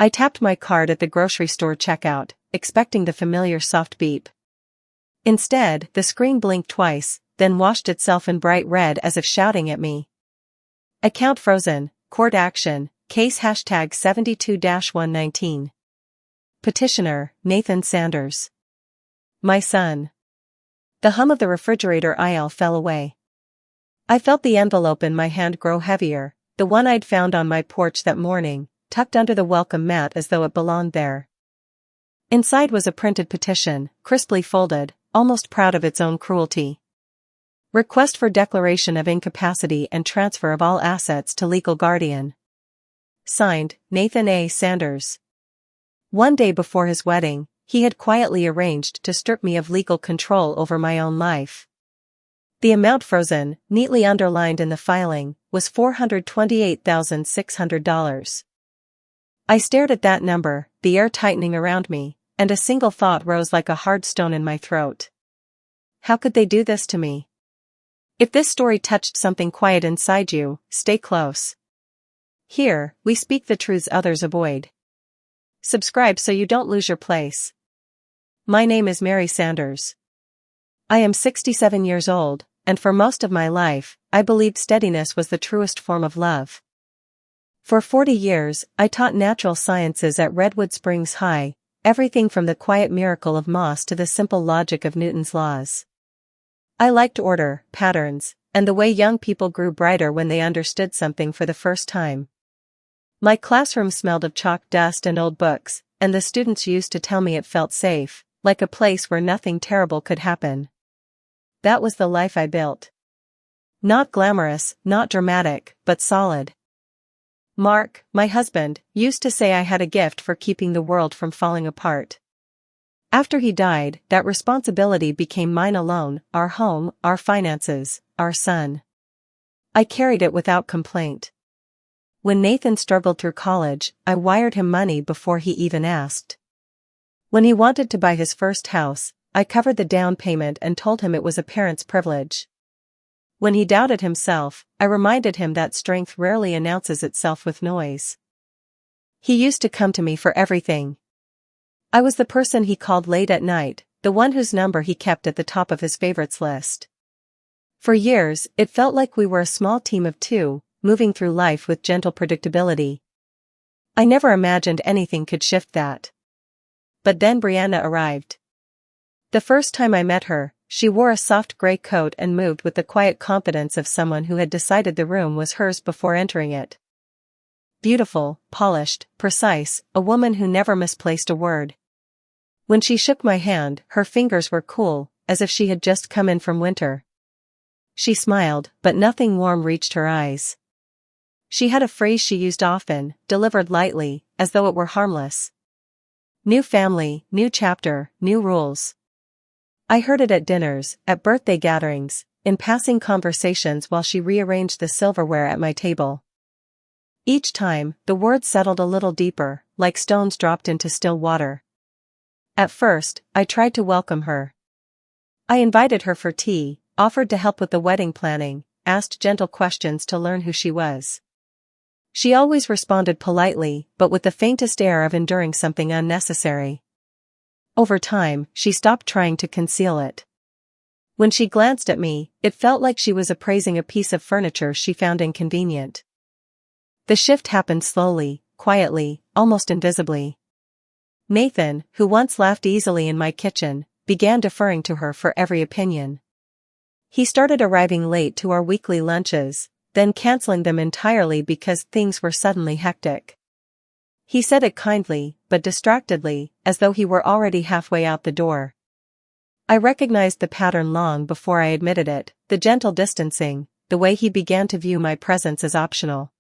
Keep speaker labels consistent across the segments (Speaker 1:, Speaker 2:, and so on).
Speaker 1: I tapped my card at the grocery store checkout, expecting the familiar soft beep. Instead, the screen blinked twice, then washed itself in bright red as if shouting at me. Account frozen, court action, case #72-119. Petitioner, Nathan Sanders. My son. The hum of the refrigerator aisle fell away. I felt the envelope in my hand grow heavier, the one I'd found on my porch that morning, tucked under the welcome mat as though it belonged there. Inside was a printed petition, crisply folded, almost proud of its own cruelty. Request for declaration of incapacity and transfer of all assets to legal guardian. Signed, Nathan A. Sanders. One day before his wedding, he had quietly arranged to strip me of legal control over my own life. The amount frozen, neatly underlined in the filing, was $428,600. I stared at that number, the air tightening around me, and a single thought rose like a hard stone in my throat. How could they do this to me? If this story touched something quiet inside you, stay close. Here, we speak the truths others avoid. Subscribe so you don't lose your place. My name is Mary Sanders. I am 67 years old, and for most of my life, I believed steadiness was the truest form of love. For 40 years, I taught natural sciences at Redwood Springs High, everything from the quiet miracle of moss to the simple logic of Newton's laws. I liked order, patterns, and the way young people grew brighter when they understood something for the first time. My classroom smelled of chalk dust and old books, and the students used to tell me it felt safe, like a place where nothing terrible could happen. That was the life I built. Not glamorous, not dramatic, but solid. Mark, my husband, used to say I had a gift for keeping the world from falling apart. After he died, that responsibility became mine alone, our home, our finances, our son. I carried it without complaint. When Nathan struggled through college, I wired him money before he even asked. When he wanted to buy his first house, I covered the down payment and told him it was a parent's privilege. When he doubted himself, I reminded him that strength rarely announces itself with noise. He used to come to me for everything. I was the person he called late at night, the one whose number he kept at the top of his favorites list. For years, it felt like we were a small team of two, moving through life with gentle predictability. I never imagined anything could shift that. But then Brianna arrived. The first time I met her, she wore a soft gray coat and moved with the quiet confidence of someone who had decided the room was hers before entering it. Beautiful, polished, precise, a woman who never misplaced a word. When she shook my hand, her fingers were cool, as if she had just come in from winter. She smiled, but nothing warm reached her eyes. She had a phrase she used often, delivered lightly, as though it were harmless. New family, new chapter, new rules. I heard it at dinners, at birthday gatherings, in passing conversations while she rearranged the silverware at my table. Each time, the words settled a little deeper, like stones dropped into still water. At first, I tried to welcome her. I invited her for tea, offered to help with the wedding planning, asked gentle questions to learn who she was. She always responded politely, but with the faintest air of enduring something unnecessary. Over time, she stopped trying to conceal it. When she glanced at me, it felt like she was appraising a piece of furniture she found inconvenient. The shift happened slowly, quietly, almost invisibly. Nathan, who once laughed easily in my kitchen, began deferring to her for every opinion. He started arriving late to our weekly lunches, then canceling them entirely because things were suddenly hectic. He said it kindly, but distractedly, as though he were already halfway out the door. I recognized the pattern long before I admitted it, the gentle distancing, the way he began to view my presence as optional.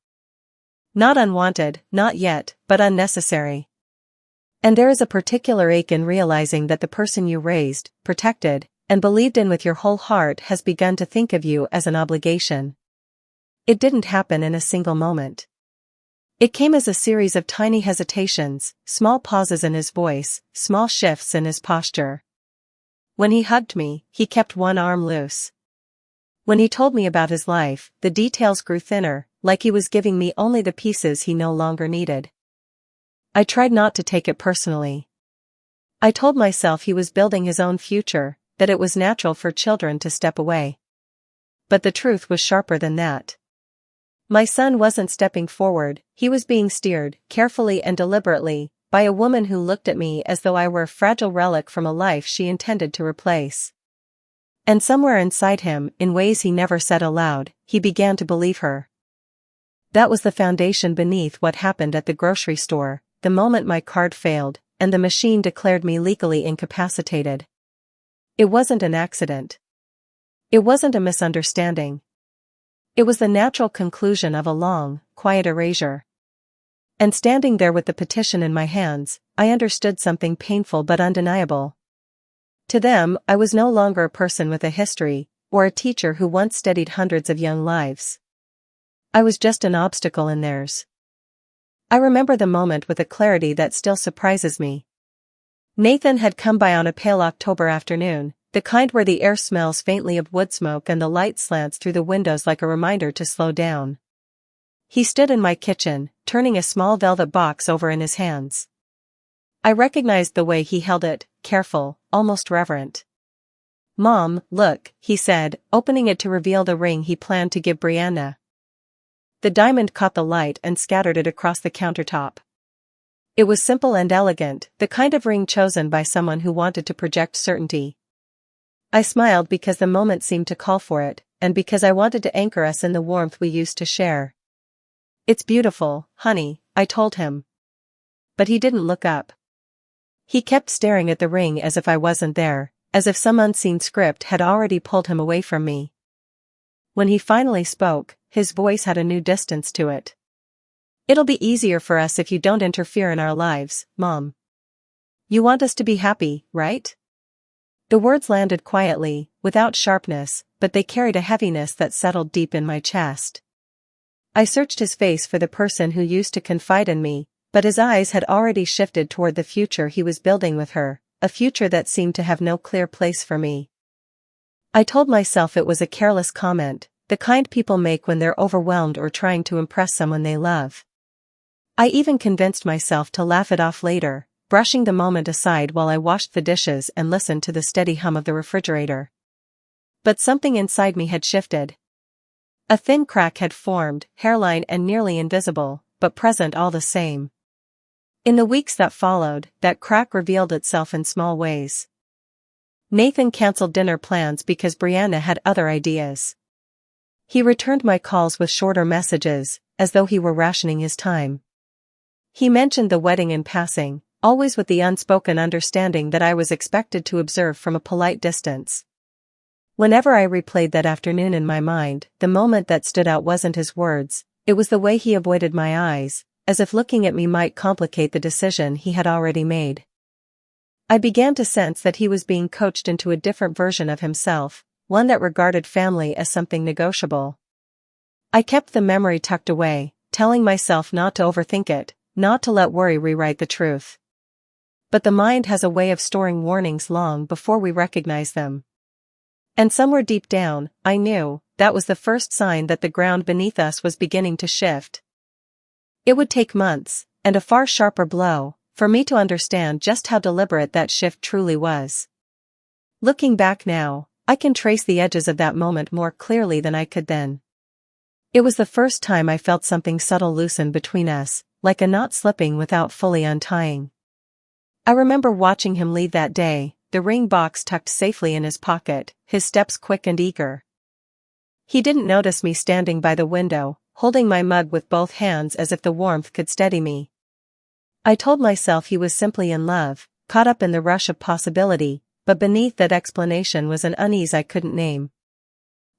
Speaker 1: Not unwanted, not yet, but unnecessary. And there is a particular ache in realizing that the person you raised, protected, and believed in with your whole heart has begun to think of you as an obligation. It didn't happen in a single moment. It came as a series of tiny hesitations, small pauses in his voice, small shifts in his posture. When he hugged me, he kept one arm loose. When he told me about his life, the details grew thinner, like he was giving me only the pieces he no longer needed. I tried not to take it personally. I told myself he was building his own future, that it was natural for children to step away. But the truth was sharper than that. My son wasn't stepping forward, he was being steered, carefully and deliberately, by a woman who looked at me as though I were a fragile relic from a life she intended to replace. And somewhere inside him, in ways he never said aloud, he began to believe her. That was the foundation beneath what happened at the grocery store, the moment my card failed, and the machine declared me legally incapacitated. It wasn't an accident. It wasn't a misunderstanding. It was the natural conclusion of a long, quiet erasure. And standing there with the petition in my hands, I understood something painful but undeniable. To them, I was no longer a person with a history, or a teacher who once steadied hundreds of young lives. I was just an obstacle in theirs. I remember the moment with a clarity that still surprises me. Nathan had come by on a pale October afternoon, the kind where the air smells faintly of wood smoke and the light slants through the windows like a reminder to slow down. He stood in my kitchen, turning a small velvet box over in his hands. I recognized the way he held it, careful, almost reverent. "Mom, look," he said, opening it to reveal the ring he planned to give Brianna. The diamond caught the light and scattered it across the countertop. It was simple and elegant, the kind of ring chosen by someone who wanted to project certainty. I smiled because the moment seemed to call for it, and because I wanted to anchor us in the warmth we used to share. "It's beautiful, honey," I told him. But he didn't look up. He kept staring at the ring as if I wasn't there, as if some unseen script had already pulled him away from me. When he finally spoke, his voice had a new distance to it. "It'll be easier for us if you don't interfere in our lives, Mom. You want us to be happy, right?" The words landed quietly, without sharpness, but they carried a heaviness that settled deep in my chest. I searched his face for the person who used to confide in me, but his eyes had already shifted toward the future he was building with her, a future that seemed to have no clear place for me. I told myself it was a careless comment, the kind people make when they're overwhelmed or trying to impress someone they love. I even convinced myself to laugh it off later, brushing the moment aside while I washed the dishes and listened to the steady hum of the refrigerator. But something inside me had shifted. A thin crack had formed, hairline and nearly invisible, but present all the same. In the weeks that followed, that crack revealed itself in small ways. Nathan canceled dinner plans because Brianna had other ideas. He returned my calls with shorter messages, as though he were rationing his time. He mentioned the wedding in passing, always with the unspoken understanding that I was expected to observe from a polite distance. Whenever I replayed that afternoon in my mind, the moment that stood out wasn't his words, it was the way he avoided my eyes, as if looking at me might complicate the decision he had already made. I began to sense that he was being coached into a different version of himself, one that regarded family as something negotiable. I kept the memory tucked away, telling myself not to overthink it, not to let worry rewrite the truth. But the mind has a way of storing warnings long before we recognize them. And somewhere deep down, I knew, that was the first sign that the ground beneath us was beginning to shift. It would take months, and a far sharper blow, for me to understand just how deliberate that shift truly was. Looking back now, I can trace the edges of that moment more clearly than I could then. It was the first time I felt something subtle loosen between us, like a knot slipping without fully untying. I remember watching him leave that day, the ring box tucked safely in his pocket, his steps quick and eager. He didn't notice me standing by the window, holding my mug with both hands as if the warmth could steady me. I told myself he was simply in love, caught up in the rush of possibility, but beneath that explanation was an unease I couldn't name.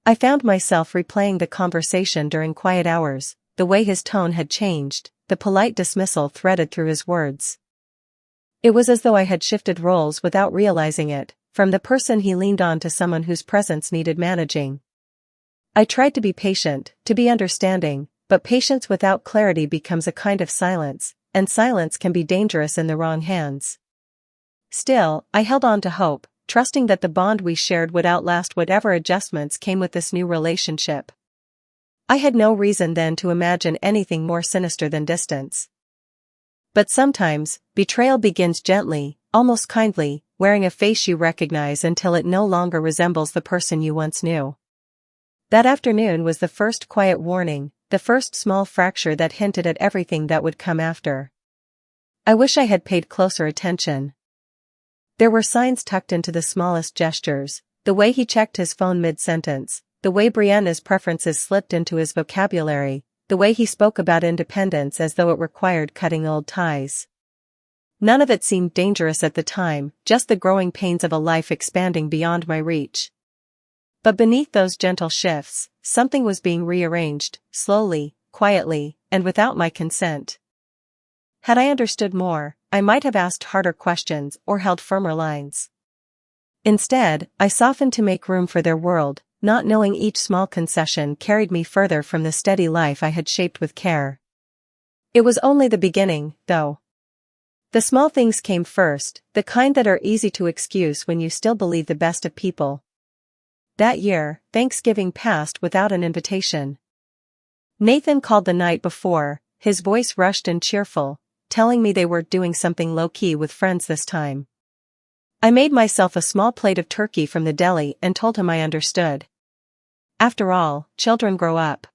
Speaker 1: I found myself replaying the conversation during quiet hours, the way his tone had changed, the polite dismissal threaded through his words. It was as though I had shifted roles without realizing it, from the person he leaned on to someone whose presence needed managing. I tried to be patient, to be understanding, but patience without clarity becomes a kind of silence, and silence can be dangerous in the wrong hands. Still, I held on to hope, trusting that the bond we shared would outlast whatever adjustments came with this new relationship. I had no reason then to imagine anything more sinister than distance. But sometimes, betrayal begins gently, almost kindly, wearing a face you recognize until it no longer resembles the person you once knew. That afternoon was the first quiet warning, the first small fracture that hinted at everything that would come after. I wish I had paid closer attention. There were signs tucked into the smallest gestures, the way he checked his phone mid-sentence, the way Brianna's preferences slipped into his vocabulary, the way he spoke about independence as though it required cutting old ties. None of it seemed dangerous at the time, just the growing pains of a life expanding beyond my reach. But beneath those gentle shifts, something was being rearranged, slowly, quietly, and without my consent. Had I understood more, I might have asked harder questions or held firmer lines. Instead, I softened to make room for their world, not knowing each small concession carried me further from the steady life I had shaped with care. It was only the beginning, though. The small things came first, the kind that are easy to excuse when you still believe the best of people. That year, Thanksgiving passed without an invitation. Nathan called the night before, his voice rushed and cheerful, telling me they were doing something low-key with friends this time. I made myself a small plate of turkey from the deli and told him I understood. After all, children grow up.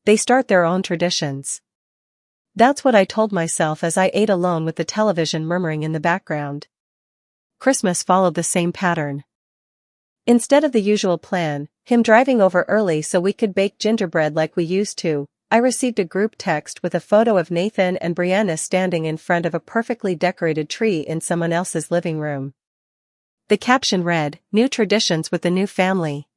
Speaker 1: They start their own traditions. That's what I told myself as I ate alone with the television murmuring in the background. Christmas followed the same pattern. Instead of the usual plan, him driving over early so we could bake gingerbread like we used to, I received a group text with a photo of Nathan and Brianna standing in front of a perfectly decorated tree in someone else's living room. The caption read, "New traditions with the new family."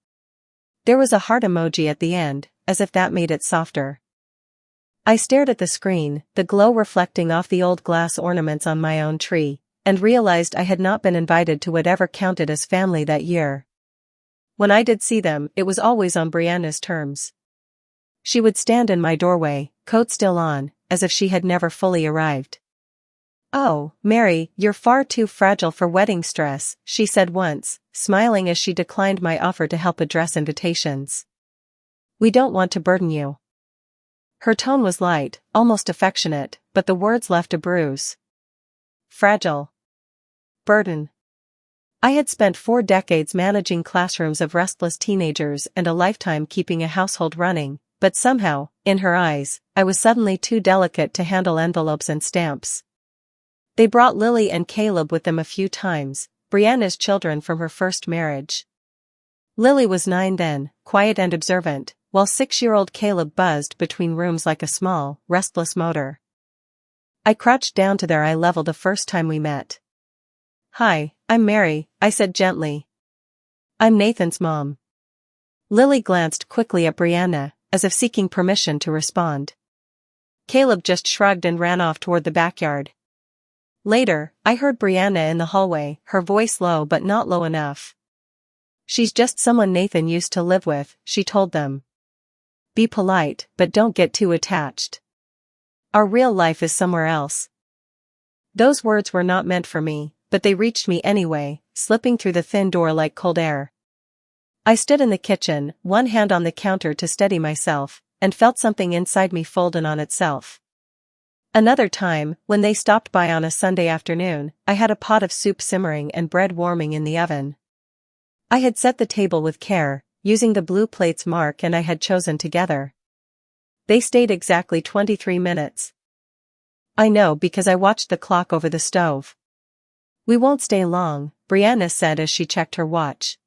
Speaker 1: There was a heart emoji at the end, as if that made it softer. I stared at the screen, the glow reflecting off the old glass ornaments on my own tree, and realized I had not been invited to whatever counted as family that year. When I did see them, it was always on Brianna's terms. She would stand in my doorway, coat still on, as if she had never fully arrived. "Oh, Mary, you're far too fragile for wedding stress," she said once, smiling as she declined my offer to help address invitations. "We don't want to burden you." Her tone was light, almost affectionate, but the words left a bruise. Fragile. Burden. I had spent 4 decades managing classrooms of restless teenagers and a lifetime keeping a household running, but somehow, in her eyes, I was suddenly too delicate to handle envelopes and stamps. They brought Lily and Caleb with them a few times, Brianna's children from her first marriage. Lily was 9 then, quiet and observant, while 6-year-old Caleb buzzed between rooms like a small, restless motor. I crouched down to their eye level the first time we met. "Hi, I'm Mary," I said gently. "I'm Nathan's mom." Lily glanced quickly at Brianna, as if seeking permission to respond. Caleb just shrugged and ran off toward the backyard. Later, I heard Brianna in the hallway, her voice low but not low enough. "She's just someone Nathan used to live with," she told them. "Be polite, but don't get too attached. Our real life is somewhere else." Those words were not meant for me, but they reached me anyway, slipping through the thin door like cold air. I stood in the kitchen, one hand on the counter to steady myself, and felt something inside me fold in on itself. Another time, when they stopped by on a Sunday afternoon, I had a pot of soup simmering and bread warming in the oven. I had set the table with care, using the blue plates Mark and I had chosen together. They stayed exactly 23 minutes. I know because I watched the clock over the stove. "We won't stay long," Brianna said as she checked her watch.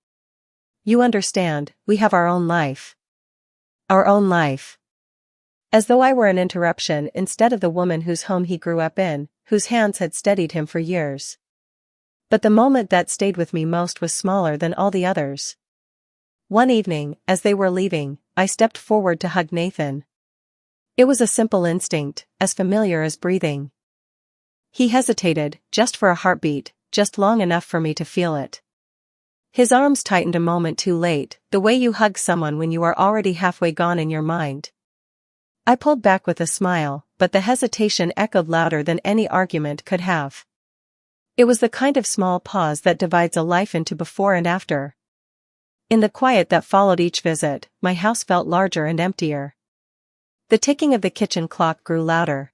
Speaker 1: "You understand, we have our own life." Our own life. As though I were an interruption instead of the woman whose home he grew up in, whose hands had steadied him for years. But the moment that stayed with me most was smaller than all the others. One evening, as they were leaving, I stepped forward to hug Nathan. It was a simple instinct, as familiar as breathing. He hesitated, just for a heartbeat, just long enough for me to feel it. His arms tightened a moment too late, the way you hug someone when you are already halfway gone in your mind. I pulled back with a smile, but the hesitation echoed louder than any argument could have. It was the kind of small pause that divides a life into before and after. In the quiet that followed each visit, my house felt larger and emptier. The ticking of the kitchen clock grew louder.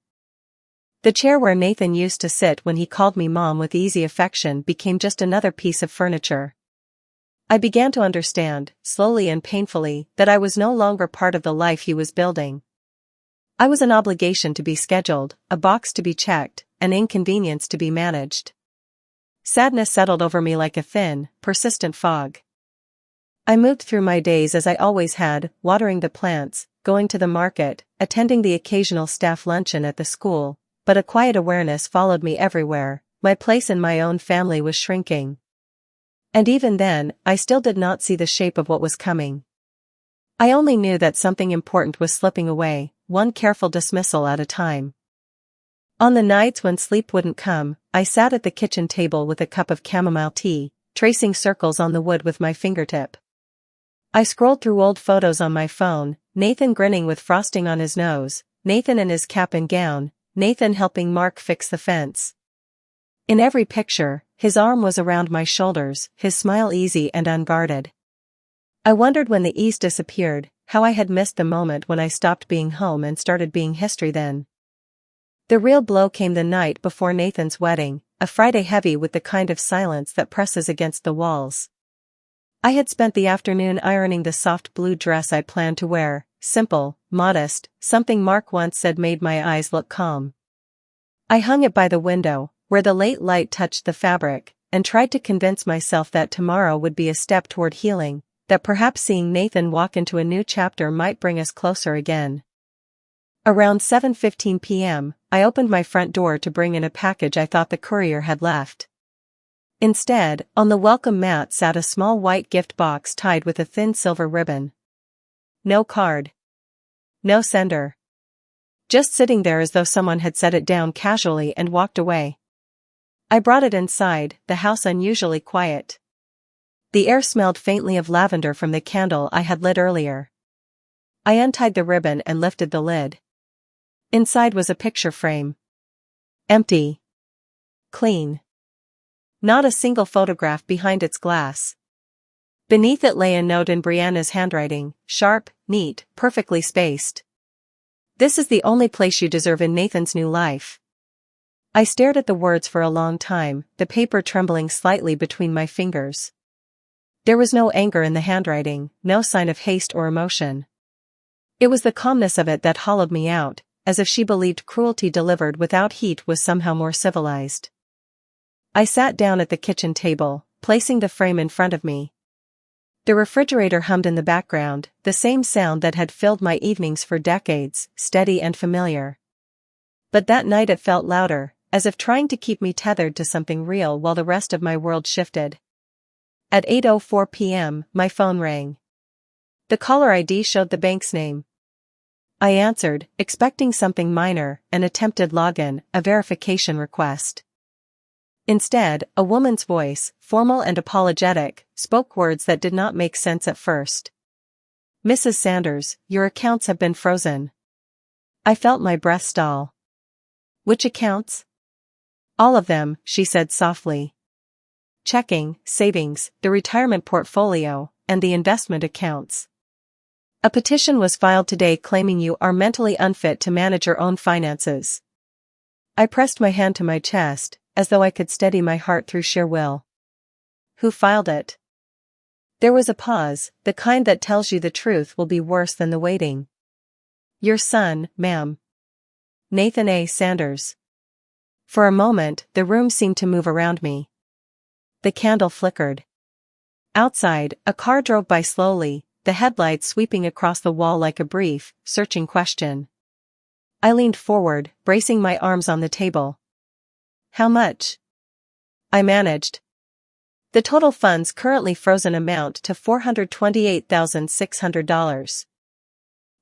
Speaker 1: The chair where Nathan used to sit when he called me mom with easy affection became just another piece of furniture. I began to understand, slowly and painfully, that I was no longer part of the life he was building. I was an obligation to be scheduled, a box to be checked, an inconvenience to be managed. Sadness settled over me like a thin, persistent fog. I moved through my days as I always had, watering the plants, going to the market, attending the occasional staff luncheon at the school, but a quiet awareness followed me everywhere. My place in my own family was shrinking. And even then, I still did not see the shape of what was coming. I only knew that something important was slipping away, one careful dismissal at a time. On the nights when sleep wouldn't come, I sat at the kitchen table with a cup of chamomile tea, tracing circles on the wood with my fingertip. I scrolled through old photos on my phone, Nathan grinning with frosting on his nose, Nathan in his cap and gown, Nathan helping Mark fix the fence. In every picture, his arm was around my shoulders, his smile easy and unguarded. I wondered when the ease disappeared, how I had missed the moment when I stopped being home and started being history then. The real blow came the night before Nathan's wedding, a Friday heavy with the kind of silence that presses against the walls. I had spent the afternoon ironing the soft blue dress I planned to wear, simple, modest, something Mark once said made my eyes look calm. I hung it by the window, where the late light touched the fabric, and tried to convince myself that tomorrow would be a step toward healing, that perhaps seeing Nathan walk into a new chapter might bring us closer again. Around 7:15 p.m., I opened my front door to bring in a package I thought the courier had left. Instead, on the welcome mat sat a small white gift box tied with a thin silver ribbon. No card. No sender. Just sitting there as though someone had set it down casually and walked away. I brought it inside, the house unusually quiet. The air smelled faintly of lavender from the candle I had lit earlier. I untied the ribbon and lifted the lid. Inside was a picture frame. Empty. Clean. Not a single photograph behind its glass. Beneath it lay a note in Brianna's handwriting, sharp, neat, perfectly spaced. This is the only place you deserve in Nathan's new life. I stared at the words for a long time, the paper trembling slightly between my fingers. There was no anger in the handwriting, no sign of haste or emotion. It was the calmness of it that hollowed me out, as if she believed cruelty delivered without heat was somehow more civilized. I sat down at the kitchen table, placing the frame in front of me. The refrigerator hummed in the background, the same sound that had filled my evenings for decades, steady and familiar. But that night it felt louder, as if trying to keep me tethered to something real while the rest of my world shifted. At 8:04 p.m., my phone rang. The caller ID showed the bank's name. I answered, expecting something minor, an attempted login, a verification request. Instead, a woman's voice, formal and apologetic, spoke words that did not make sense at first. "Mrs. Sanders, your accounts have been frozen." I felt my breath stall. "Which accounts?" "All of them," she said softly. "Checking, savings, the retirement portfolio, and the investment accounts. A petition was filed today claiming you are mentally unfit to manage your own finances." I pressed my hand to my chest, as though I could steady my heart through sheer will. "Who filed it?" There was a pause, the kind that tells you the truth will be worse than the waiting. "Your son, ma'am. Nathan A. Sanders." For a moment, the room seemed to move around me. The candle flickered. Outside, a car drove by slowly, the headlights sweeping across the wall like a brief, searching question. I leaned forward, bracing my arms on the table. "How much?" I managed. "The total funds currently frozen amount to $428,600.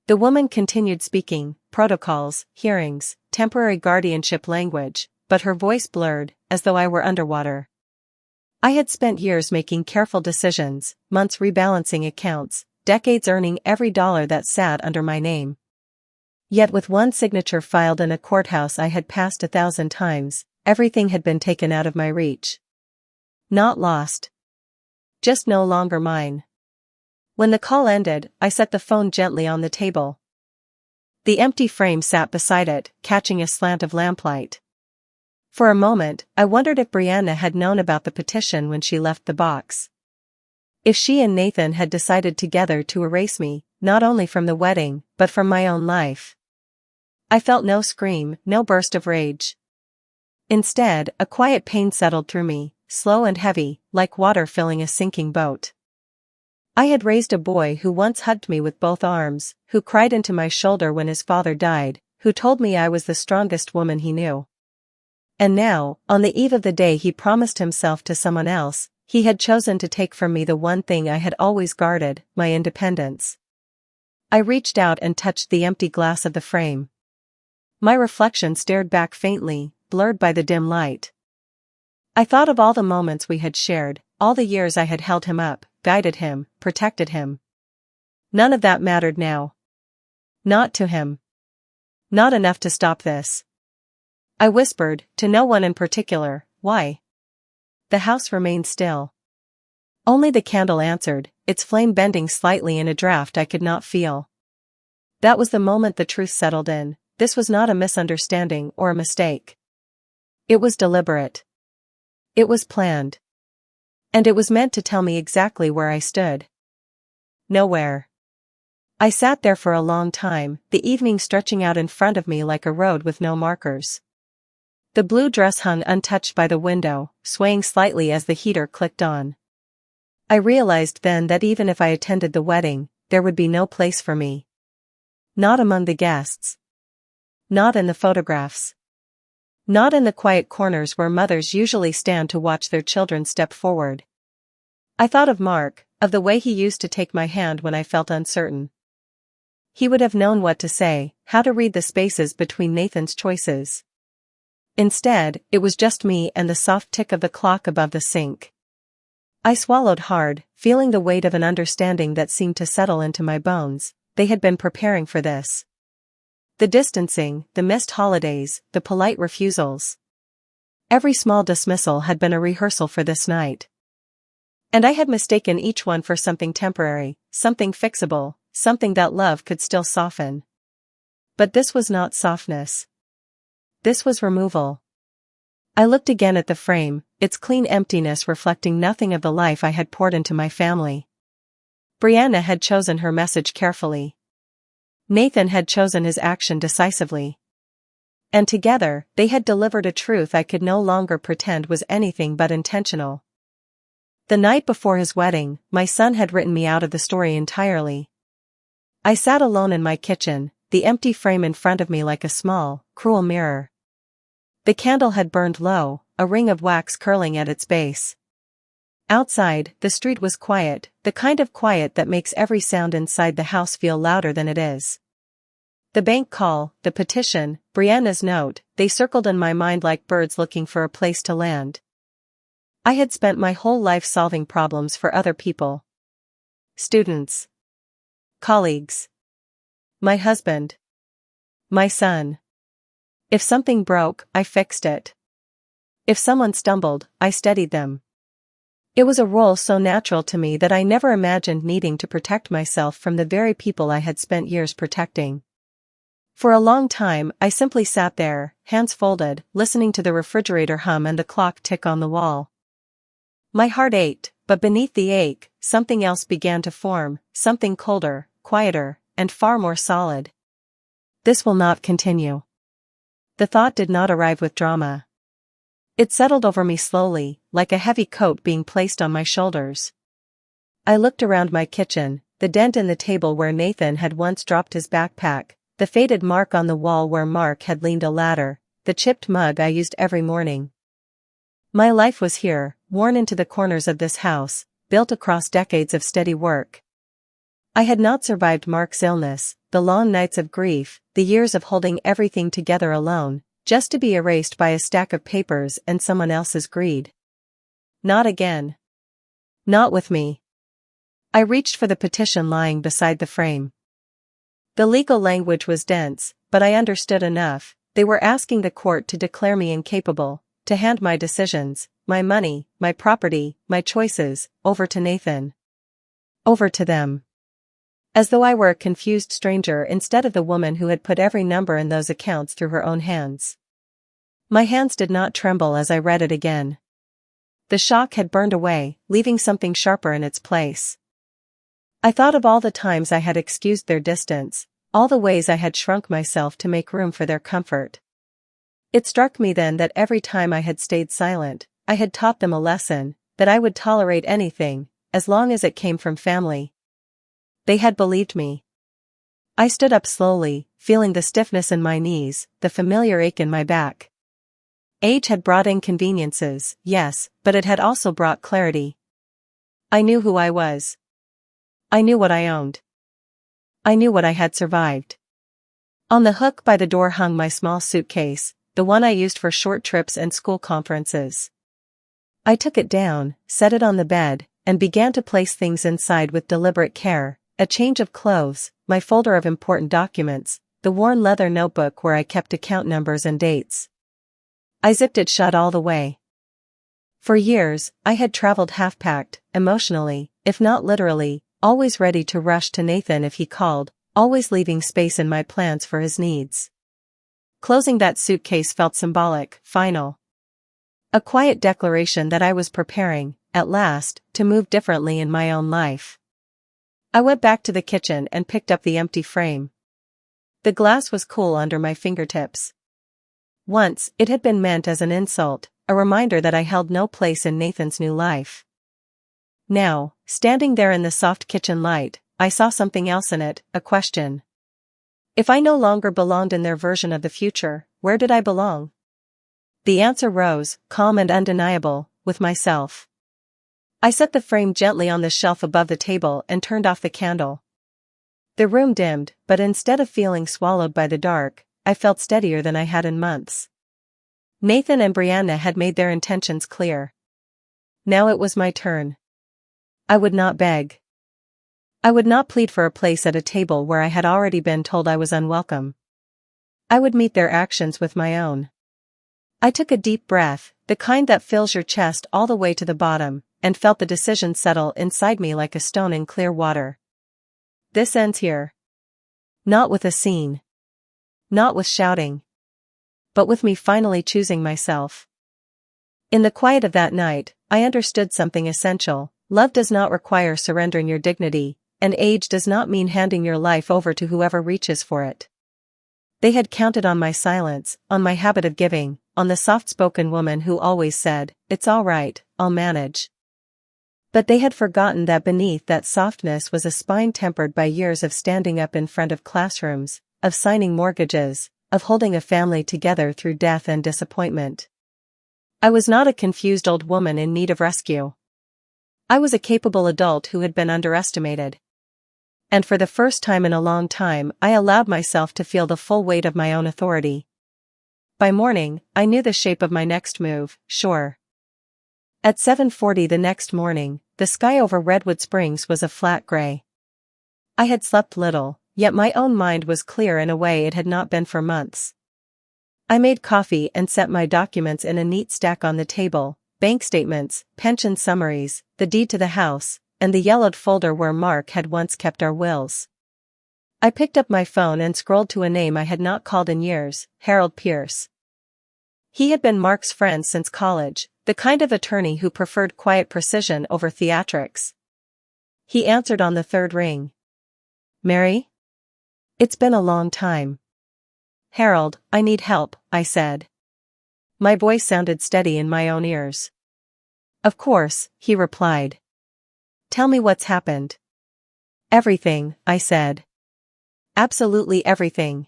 Speaker 1: The woman continued speaking, protocols, hearings, temporary guardianship language, but her voice blurred, as though I were underwater. I had spent years making careful decisions, months rebalancing accounts, decades earning every dollar that sat under my name. Yet with one signature filed in a courthouse I had passed 1,000 times, everything had been taken out of my reach. Not lost. Just no longer mine. When the call ended, I set the phone gently on the table. The empty frame sat beside it, catching a slant of lamplight. For a moment, I wondered if Brianna had known about the petition when she left the box. If she and Nathan had decided together to erase me, not only from the wedding, but from my own life. I felt no scream, no burst of rage. Instead, a quiet pain settled through me, slow and heavy, like water filling a sinking boat. I had raised a boy who once hugged me with both arms, who cried into my shoulder when his father died, who told me I was the strongest woman he knew. And now, on the eve of the day he promised himself to someone else, he had chosen to take from me the one thing I had always guarded, my independence. I reached out and touched the empty glass of the frame. My reflection stared back faintly, blurred by the dim light. I thought of all the moments we had shared, all the years I had held him up, guided him, protected him. None of that mattered now. Not to him. Not enough to stop this. I whispered, to no one in particular, why? The house remained still. Only the candle answered, its flame bending slightly in a draft I could not feel. That was the moment the truth settled in. This was not a misunderstanding or a mistake. It was deliberate. It was planned. And it was meant to tell me exactly where I stood. Nowhere. I sat there for a long time, the evening stretching out in front of me like a road with no markers. The blue dress hung untouched by the window, swaying slightly as the heater clicked on. I realized then that even if I attended the wedding, there would be no place for me. Not among the guests. Not in the photographs. Not in the quiet corners where mothers usually stand to watch their children step forward. I thought of Mark, of the way he used to take my hand when I felt uncertain. He would have known what to say, how to read the spaces between Nathan's choices. Instead, it was just me and the soft tick of the clock above the sink. I swallowed hard, feeling the weight of an understanding that seemed to settle into my bones. They had been preparing for this. The distancing, the missed holidays, the polite refusals. Every small dismissal had been a rehearsal for this night. And I had mistaken each one for something temporary, something fixable, something that love could still soften. But this was not softness. This was removal. I looked again at the frame, its clean emptiness reflecting nothing of the life I had poured into my family. Brianna had chosen her message carefully. Nathan had chosen his action decisively. And together, they had delivered a truth I could no longer pretend was anything but intentional. The night before his wedding, my son had written me out of the story entirely. I sat alone in my kitchen, the empty frame in front of me like a small, cruel mirror. The candle had burned low, a ring of wax curling at its base. Outside, the street was quiet, the kind of quiet that makes every sound inside the house feel louder than it is. The bank call, the petition, Brianna's note, they circled in my mind like birds looking for a place to land. I had spent my whole life solving problems for other people. Students. Colleagues. My husband. My son. If something broke, I fixed it. If someone stumbled, I steadied them. It was a role so natural to me that I never imagined needing to protect myself from the very people I had spent years protecting. For a long time, I simply sat there, hands folded, listening to the refrigerator hum and the clock tick on the wall. My heart ached, but beneath the ache, something else began to form, something colder, quieter, and far more solid. This will not continue. The thought did not arrive with drama. It settled over me slowly, like a heavy coat being placed on my shoulders. I looked around my kitchen, the dent in the table where Nathan had once dropped his backpack, the faded mark on the wall where Mark had leaned a ladder, the chipped mug I used every morning. My life was here, worn into the corners of this house, built across decades of steady work. I had not survived Mark's illness, the long nights of grief, the years of holding everything together alone, just to be erased by a stack of papers and someone else's greed. Not again. Not with me. I reached for the petition lying beside the frame. The legal language was dense, but I understood enough. They were asking the court to declare me incapable, to hand my decisions, my money, my property, my choices, over to Nathan. Over to them. As though I were a confused stranger instead of the woman who had put every number in those accounts through her own hands. My hands did not tremble as I read it again. The shock had burned away, leaving something sharper in its place. I thought of all the times I had excused their distance, all the ways I had shrunk myself to make room for their comfort. It struck me then that every time I had stayed silent, I had taught them a lesson, that I would tolerate anything, as long as it came from family. They had believed me. I stood up slowly, feeling the stiffness in my knees, the familiar ache in my back. Age had brought inconveniences, yes, but it had also brought clarity. I knew who I was. I knew what I owned. I knew what I had survived. On the hook by the door hung my small suitcase, the one I used for short trips and school conferences. I took it down, set it on the bed, and began to place things inside with deliberate care, a change of clothes, my folder of important documents, the worn leather notebook where I kept account numbers and dates. I zipped it shut all the way. For years, I had traveled half-packed, emotionally, if not literally, always ready to rush to Nathan if he called, always leaving space in my plans for his needs. Closing that suitcase felt symbolic, final. A quiet declaration that I was preparing, at last, to move differently in my own life. I went back to the kitchen and picked up the empty frame. The glass was cool under my fingertips. Once, it had been meant as an insult, a reminder that I held no place in Nathan's new life. Now, standing there in the soft kitchen light, I saw something else in it, a question. If I no longer belonged in their version of the future, where did I belong? The answer rose, calm and undeniable, with myself. I set the frame gently on the shelf above the table and turned off the candle. The room dimmed, but instead of feeling swallowed by the dark, I felt steadier than I had in months. Nathan and Brianna had made their intentions clear. Now it was my turn. I would not beg. I would not plead for a place at a table where I had already been told I was unwelcome. I would meet their actions with my own. I took a deep breath, the kind that fills your chest all the way to the bottom, and felt the decision settle inside me like a stone in clear water. This ends here. Not with a scene. Not with shouting. But with me finally choosing myself. In the quiet of that night, I understood something essential. Love does not require surrendering your dignity, and age does not mean handing your life over to whoever reaches for it. They had counted on my silence, on my habit of giving, on the soft-spoken woman who always said, "It's all right, I'll manage." But they had forgotten that beneath that softness was a spine tempered by years of standing up in front of classrooms, of signing mortgages, of holding a family together through death and disappointment. I was not a confused old woman in need of rescue. I was a capable adult who had been underestimated. And for the first time in a long time, I allowed myself to feel the full weight of my own authority. By morning, I knew the shape of my next move, sure. At 7:40 the next morning, the sky over Redwood Springs was a flat gray. I had slept little, yet my own mind was clear in a way it had not been for months. I made coffee and set my documents in a neat stack on the table, bank statements, pension summaries, the deed to the house, and the yellowed folder where Mark had once kept our wills. I picked up my phone and scrolled to a name I had not called in years, Harold Pierce. He had been Mark's friend since college, the kind of attorney who preferred quiet precision over theatrics. He answered on the third ring. "Mary? It's been a long time." "Harold, I need help," I said. My voice sounded steady in my own ears. "Of course," he replied. "Tell me what's happened." "Everything," I said. "Absolutely everything."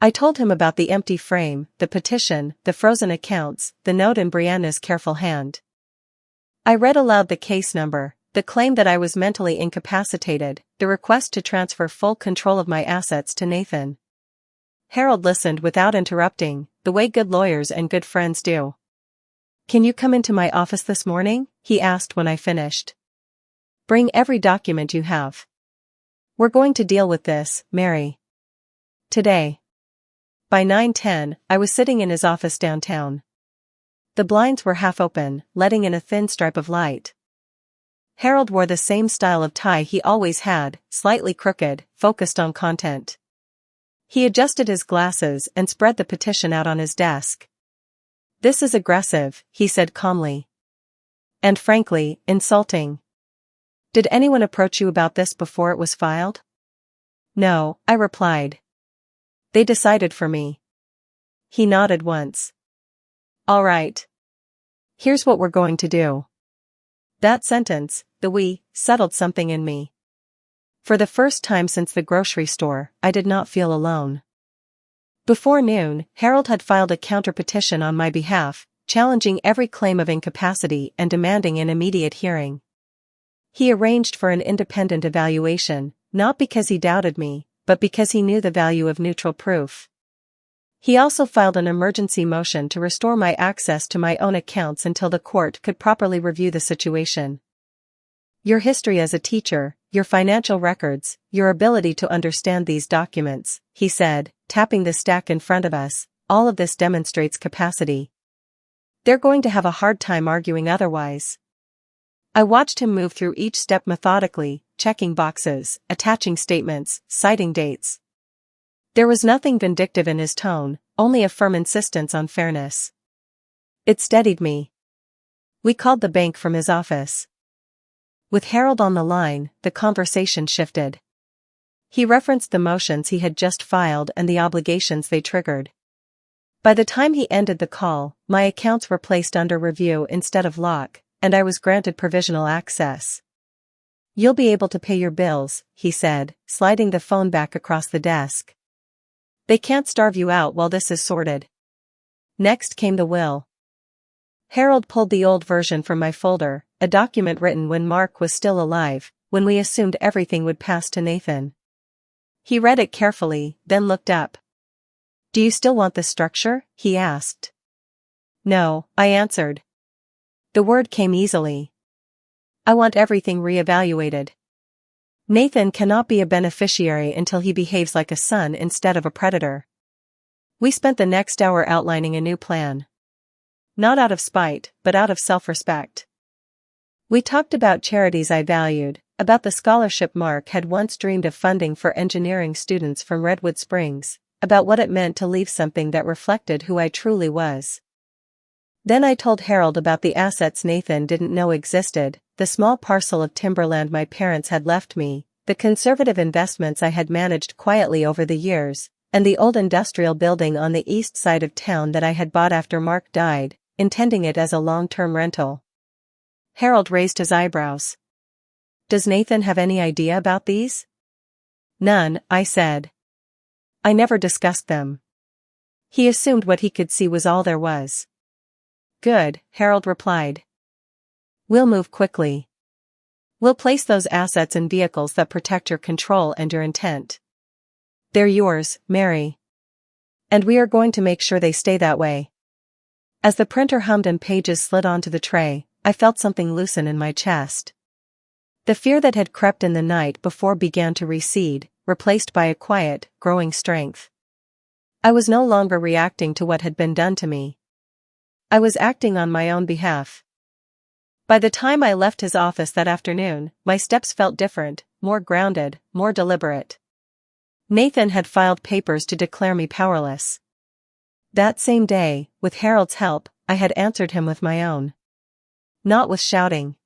Speaker 1: I told him about the empty frame, the petition, the frozen accounts, the note in Brianna's careful hand. I read aloud the case number, the claim that I was mentally incapacitated, the request to transfer full control of my assets to Nathan. Harold listened without interrupting, the way good lawyers and good friends do. "Can you come into my office this morning?" he asked when I finished. "Bring every document you have. We're going to deal with this, Mary. Today." By 9:10, I was sitting in his office downtown. The blinds were half open, letting in a thin stripe of light. Harold wore the same style of tie he always had, slightly crooked, focused on content. He adjusted his glasses and spread the petition out on his desk. "This is aggressive," he said calmly. "And frankly, insulting. Did anyone approach you about this before it was filed?" "No," I replied. "They decided for me." He nodded once. "All right. Here's what we're going to do." That sentence, the "we," settled something in me. For the first time since the grocery store, I did not feel alone. Before noon, Harold had filed a counter-petition on my behalf, challenging every claim of incapacity and demanding an immediate hearing. He arranged for an independent evaluation, not because he doubted me, but because he knew the value of neutral proof. He also filed an emergency motion to restore my access to my own accounts until the court could properly review the situation. "Your history as a teacher, your financial records, your ability to understand these documents," he said, tapping the stack in front of us, "all of this demonstrates capacity. They're going to have a hard time arguing otherwise." I watched him move through each step methodically, checking boxes, attaching statements, citing dates. There was nothing vindictive in his tone, only a firm insistence on fairness. It steadied me. We called the bank from his office. With Harold on the line, the conversation shifted. He referenced the motions he had just filed and the obligations they triggered. By the time he ended the call, my accounts were placed under review instead of lock, and I was granted provisional access. "You'll be able to pay your bills," he said, sliding the phone back across the desk. "They can't starve you out while this is sorted." Next came the will. Harold pulled the old version from my folder, a document written when Mark was still alive, when we assumed everything would pass to Nathan. He read it carefully, then looked up. "Do you still want this structure?" he asked. "No," I answered. The word came easily. "I want everything reevaluated. Nathan cannot be a beneficiary until he behaves like a son instead of a predator." We spent the next hour outlining a new plan. Not out of spite, but out of self-respect. We talked about charities I valued, about the scholarship Mark had once dreamed of funding for engineering students from Redwood Springs, about what it meant to leave something that reflected who I truly was. Then I told Harold about the assets Nathan didn't know existed, the small parcel of timberland my parents had left me, the conservative investments I had managed quietly over the years, and the old industrial building on the east side of town that I had bought after Mark died, intending it as a long-term rental. Harold raised his eyebrows. "Does Nathan have any idea about these?" "None," I said. "I never discussed them. He assumed what he could see was all there was." "Good," Harold replied. "We'll move quickly. We'll place those assets in vehicles that protect your control and your intent. They're yours, Mary. And we are going to make sure they stay that way." As the printer hummed and pages slid onto the tray, I felt something loosen in my chest. The fear that had crept in the night before began to recede, replaced by a quiet, growing strength. I was no longer reacting to what had been done to me. I was acting on my own behalf. By the time I left his office that afternoon, my steps felt different, more grounded, more deliberate. Nathan had filed papers to declare me powerless. That same day, with Harold's help, I had answered him with my own. Not with shouting.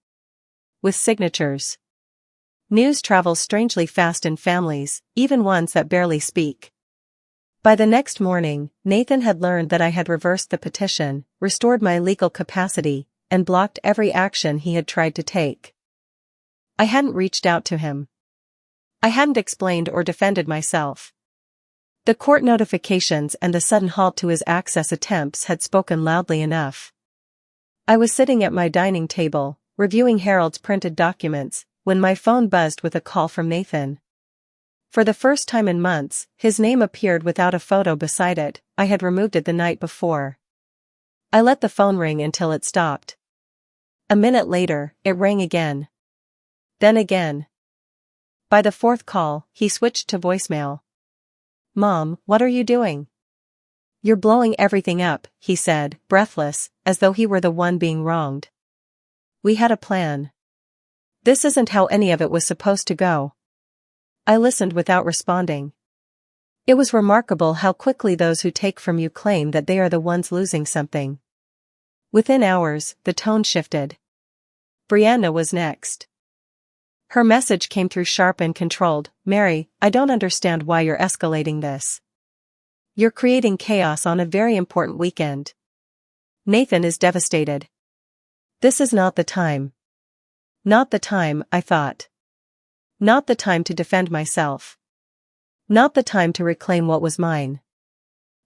Speaker 1: With signatures. News travels strangely fast in families, even ones that barely speak. By the next morning, Nathan had learned that I had reversed the petition, restored my legal capacity, and blocked every action he had tried to take. I hadn't reached out to him. I hadn't explained or defended myself. The court notifications and the sudden halt to his access attempts had spoken loudly enough. I was sitting at my dining table, reviewing Harold's printed documents, when my phone buzzed with a call from Nathan. For the first time in months, his name appeared without a photo beside it. I had removed it the night before. I let the phone ring until it stopped. A minute later, it rang again. Then again. By the fourth call, he switched to voicemail. "Mom, what are you doing?" "You're blowing everything up," he said, breathless, as though he were the one being wronged. "We had a plan. This isn't how any of it was supposed to go. I listened without responding. It was remarkable how quickly those who take from you claim that they are the ones losing something. Within hours, the tone shifted. Brianna was next. Her message came through sharp and controlled. Mary, I don't understand why you're escalating this. You're creating chaos on a very important weekend. Nathan is devastated. This is not the time. Not the time, I thought. Not the time to defend myself. Not the time to reclaim what was mine.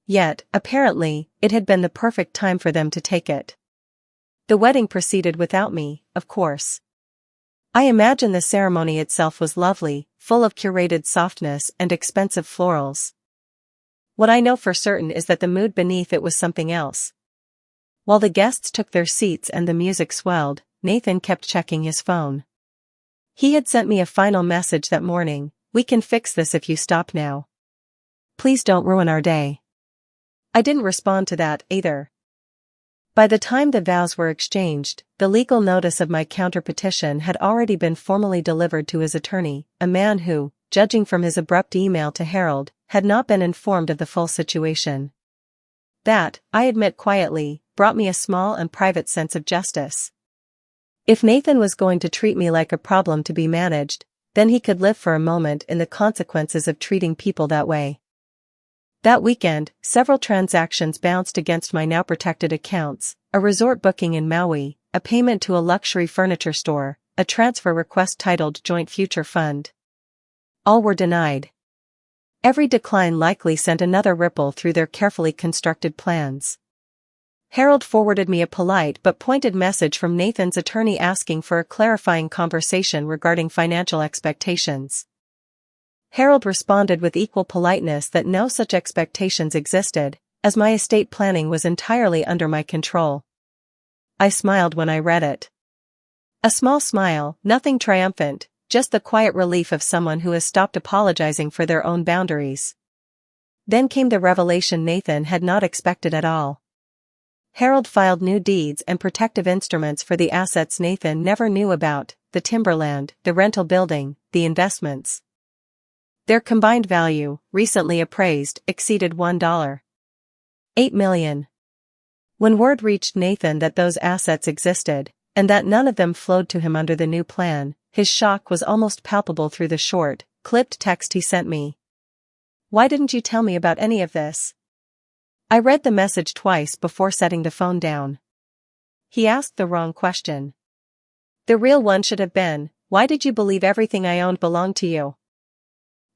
Speaker 1: Yet, apparently, it had been the perfect time for them to take it. The wedding proceeded without me, of course. I imagine the ceremony itself was lovely, full of curated softness and expensive florals. What I know for certain is that the mood beneath it was something else. While the guests took their seats and the music swelled, Nathan kept checking his phone. He had sent me a final message that morning: "We can fix this if you stop now. Please don't ruin our day." I didn't respond to that, either. By the time the vows were exchanged, the legal notice of my counter-petition had already been formally delivered to his attorney, a man who, judging from his abrupt email to Harold, had not been informed of the full situation. That, I admit quietly, brought me a small and private sense of justice. If Nathan was going to treat me like a problem to be managed, then he could live for a moment in the consequences of treating people that way. That weekend, several transactions bounced against my now protected accounts: a resort booking in Maui, a payment to a luxury furniture store, a transfer request titled Joint Future Fund. All were denied. Every decline likely sent another ripple through their carefully constructed plans. Harold forwarded me a polite but pointed message from Nathan's attorney asking for a clarifying conversation regarding financial expectations. Harold responded with equal politeness that no such expectations existed, as my estate planning was entirely under my control. I smiled when I read it. A small smile, nothing triumphant, just the quiet relief of someone who has stopped apologizing for their own boundaries. Then came the revelation Nathan had not expected at all. Harold filed new deeds and protective instruments for the assets Nathan never knew about: the timberland, the rental building, the investments. Their combined value, recently appraised, exceeded $1.8 million. When word reached Nathan that those assets existed, and that none of them flowed to him under the new plan, his shock was almost palpable through the short, clipped text he sent me. "Why didn't you tell me about any of this?" I read the message twice before setting the phone down. He asked the wrong question. The real one should have been, "Why did you believe everything I owned belonged to you?"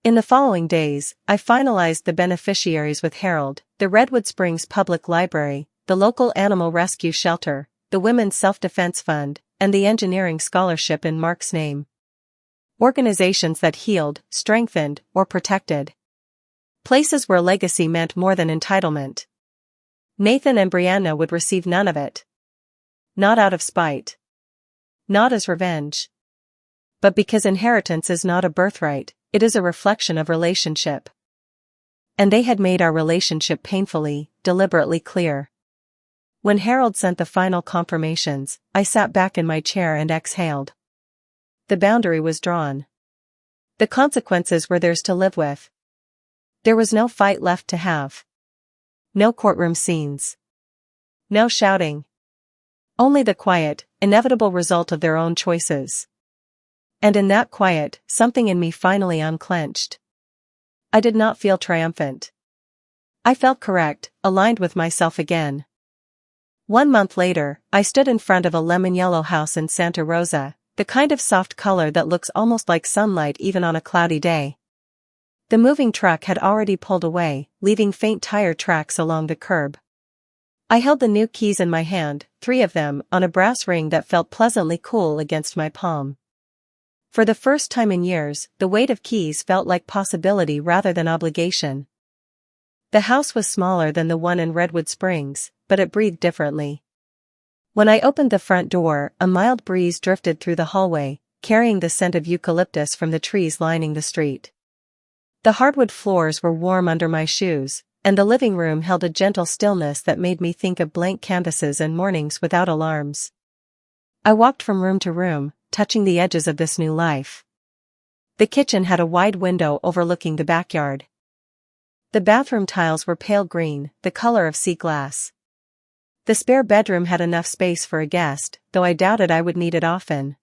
Speaker 1: In the following days, I finalized the beneficiaries with Harold: the Redwood Springs Public Library, the local animal rescue shelter, the Women's Self-Defense Fund, and the engineering scholarship in Mark's name. Organizations that healed, strengthened, or protected. Places where legacy meant more than entitlement. Nathan and Brianna would receive none of it. Not out of spite. Not as revenge. But because inheritance is not a birthright, it is a reflection of relationship. And they had made our relationship painfully, deliberately clear. When Harold sent the final confirmations, I sat back in my chair and exhaled. The boundary was drawn. The consequences were theirs to live with. There was no fight left to have. No courtroom scenes. No shouting. Only the quiet, inevitable result of their own choices. And in that quiet, something in me finally unclenched. I did not feel triumphant. I felt correct, aligned with myself again. 1 month later, I stood in front of a lemon-yellow house in Santa Rosa, the kind of soft color that looks almost like sunlight even on a cloudy day. The moving truck had already pulled away, leaving faint tire tracks along the curb. I held the new keys in my hand, 3 of them, on a brass ring that felt pleasantly cool against my palm. For the first time in years, the weight of keys felt like possibility rather than obligation. The house was smaller than the one in Redwood Springs, but it breathed differently. When I opened the front door, a mild breeze drifted through the hallway, carrying the scent of eucalyptus from the trees lining the street. The hardwood floors were warm under my shoes, and the living room held a gentle stillness that made me think of blank canvases and mornings without alarms. I walked from room to room, touching the edges of this new life. The kitchen had a wide window overlooking the backyard. The bathroom tiles were pale green, the color of sea glass. The spare bedroom had enough space for a guest, though I doubted I would need it often.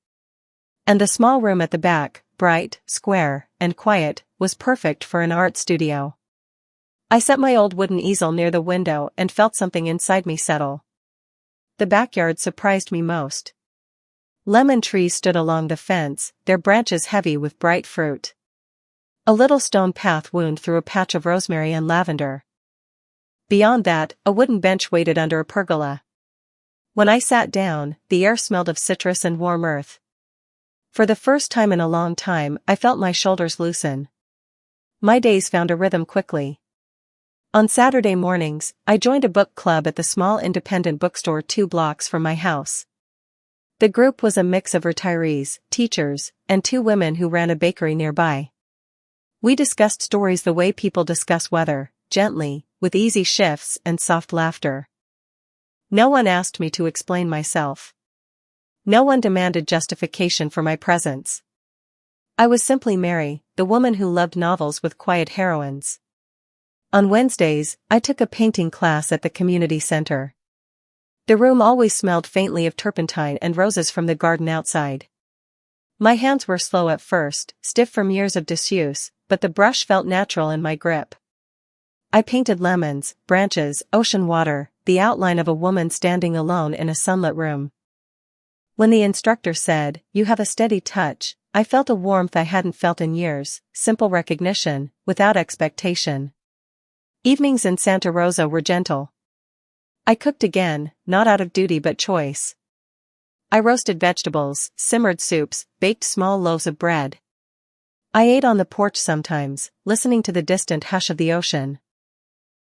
Speaker 1: And the small room at the back, bright, square, and quiet, was perfect for an art studio. I set my old wooden easel near the window and felt something inside me settle. The backyard surprised me most. Lemon trees stood along the fence, their branches heavy with bright fruit. A little stone path wound through a patch of rosemary and lavender. Beyond that, a wooden bench waited under a pergola. When I sat down, the air smelled of citrus and warm earth. For the first time in a long time, I felt my shoulders loosen. My days found a rhythm quickly. On Saturday mornings, I joined a book club at the small independent bookstore 2 blocks from my house. The group was a mix of retirees, teachers, and 2 women who ran a bakery nearby. We discussed stories the way people discuss weather, gently, with easy shifts and soft laughter. No one asked me to explain myself. No one demanded justification for my presence. I was simply Mary, the woman who loved novels with quiet heroines. On Wednesdays, I took a painting class at the community center. The room always smelled faintly of turpentine and roses from the garden outside. My hands were slow at first, stiff from years of disuse, but the brush felt natural in my grip. I painted lemons, branches, ocean water, the outline of a woman standing alone in a sunlit room. When the instructor said, "You have a steady touch," I felt a warmth I hadn't felt in years, simple recognition, without expectation. Evenings in Santa Rosa were gentle. I cooked again, not out of duty but choice. I roasted vegetables, simmered soups, baked small loaves of bread. I ate on the porch sometimes, listening to the distant hush of the ocean.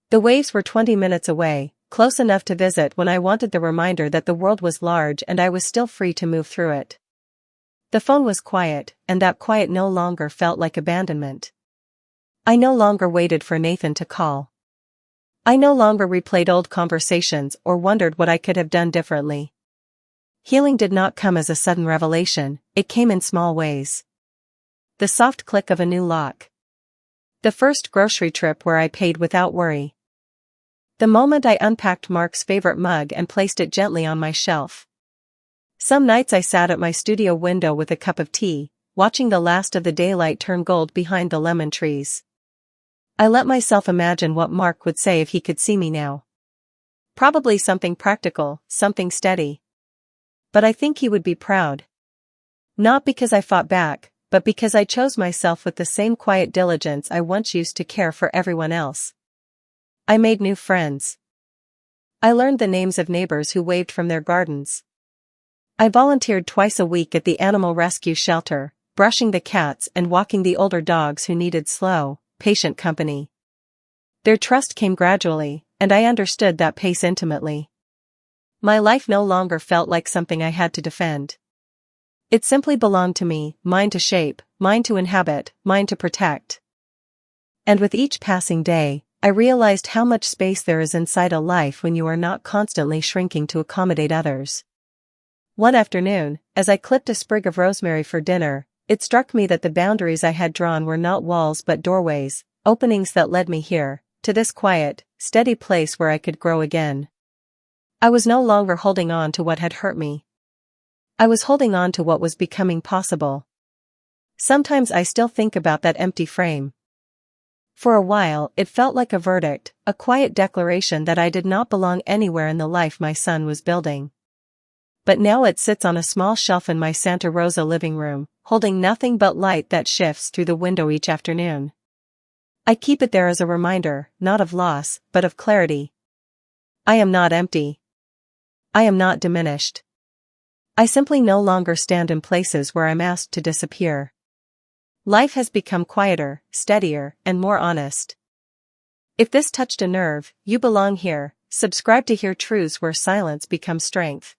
Speaker 1: The waves were 20 minutes away, close enough to visit when I wanted the reminder that the world was large and I was still free to move through it. The phone was quiet, and that quiet no longer felt like abandonment. I no longer waited for Nathan to call. I no longer replayed old conversations or wondered what I could have done differently. Healing did not come as a sudden revelation, it came in small ways. The soft click of a new lock. The first grocery trip where I paid without worry. The moment I unpacked Mark's favorite mug and placed it gently on my shelf. Some nights I sat at my studio window with a cup of tea, watching the last of the daylight turn gold behind the lemon trees. I let myself imagine what Mark would say if he could see me now. Probably something practical, something steady. But I think he would be proud. Not because I fought back, but because I chose myself with the same quiet diligence I once used to care for everyone else. I made new friends. I learned the names of neighbors who waved from their gardens. I volunteered twice a week at the animal rescue shelter, brushing the cats and walking the older dogs who needed slow, patient company. Their trust came gradually, and I understood that pace intimately. My life no longer felt like something I had to defend. It simply belonged to me, mine to shape, mine to inhabit, mine to protect. And with each passing day, I realized how much space there is inside a life when you are not constantly shrinking to accommodate others. One afternoon, as I clipped a sprig of rosemary for dinner, it struck me that the boundaries I had drawn were not walls but doorways, openings that led me here, to this quiet, steady place where I could grow again. I was no longer holding on to what had hurt me. I was holding on to what was becoming possible. Sometimes I still think about that empty frame. For a while, it felt like a verdict, a quiet declaration that I did not belong anywhere in the life my son was building. But now it sits on a small shelf in my Santa Rosa living room, holding nothing but light that shifts through the window each afternoon. I keep it there as a reminder, not of loss, but of clarity. I am not empty. I am not diminished. I simply no longer stand in places where I'm asked to disappear. Life has become quieter, steadier, and more honest. If this touched a nerve, you belong here. Subscribe to hear truths where silence becomes strength.